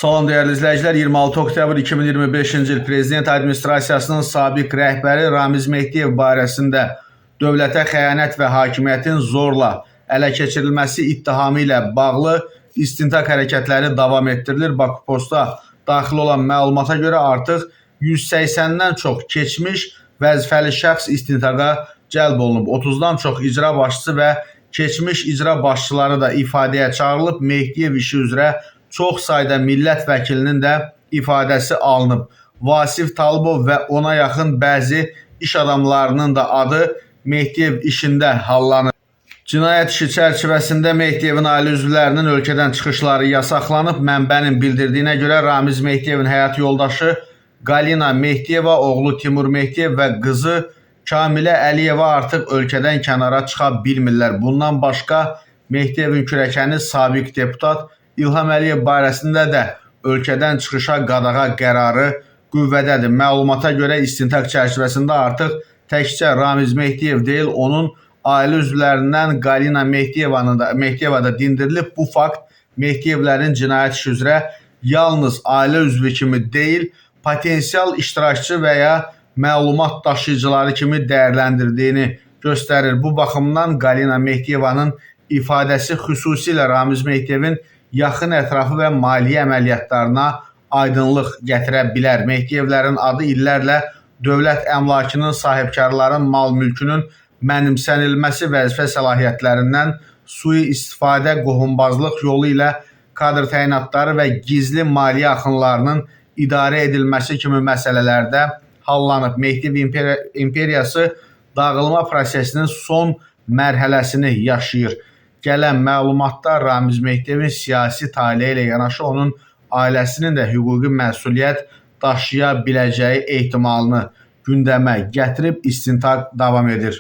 Salam dəyərli izləyicilər, 26 oktyabr 2025-ci il Prezident Administrasiyasının sabiq rəhbəri Ramiz Mehdiyev barəsində dövlətə xəyanət və hakimiyyətin zorla ələ keçirilməsi ittihamı ilə bağlı istintaq hərəkətləri davam etdirilir. Baku Posta daxil olan məlumata görə artıq 180-dən çox keçmiş vəzifəli şəxs istintaqa cəlb olunub. 30-dan çox icra başçısı və keçmiş icra başçıları da ifadəyə çağırılıb. Mehdiyev işi üzrə çox sayda millət vəkilinin də ifadəsi alınıb. Vasif Talıbov və ona yaxın bəzi iş adamlarının da adı Mehdiyev işində hallanır. Cinayət işi çərçivəsində Mehdiyevin ailə üzvlərinin ölkədən çıxışları yasaqlanıb. Mənbənin bildirdiyinə görə Ramiz Mehdiyevin həyat yoldaşı Galina Mehdiyeva, oğlu Timur Mehdiyev və qızı Kamilə Əliyeva artıq ölkədən kənara çıxa bilmirlər. Bundan başqa Mehdiyevin kürəkəni sabiq deputat İlham Əliyev barəsində də ölkədən çıxışa qadağa qərarı qüvvədədir. Məlumata görə istintaq çərçivəsində artıq təkcə Ramiz Mehdiyev deyil, onun ailə üzvlərindən Galina Mehdiyeva da dindirilib. Bu fakt Mehdiyevlərin cinayət işi üzrə yalnız ailə üzvü kimi deyil, potensial iştirakçı və ya məlumat daşıyıcıları kimi dəyərləndirdiyini göstərir. Bu baxımdan Galina Mehdiyevanın ifadəsi xüsusilə Ramiz Mehdiyevin yaxın ətrafı və maliyyə əməliyyatlarına aydınlıq gətirə bilər. Mehdiyevlərin adı illərlə dövlət əmlakının, sahibkarların mal-mülkünün mənimsənilməsi, vəzifə səlahiyyətlərindən sui-istifadə, qohumbazlıq yolu ilə kadr təyinatları və gizli maliyyə axınlarının idarə edilməsi kimi məsələlərdə hallanıb. Mehdiyev imperiyası dağılma prosesinin son mərhələsini yaşayır. Gələn məlumatda Ramiz Mehdiyevin siyasi taleyi ilə yanaşı onun ailəsinin də hüquqi məsuliyyət daşıya biləcəyi ehtimalını gündəmə gətirib istintaq davam edir.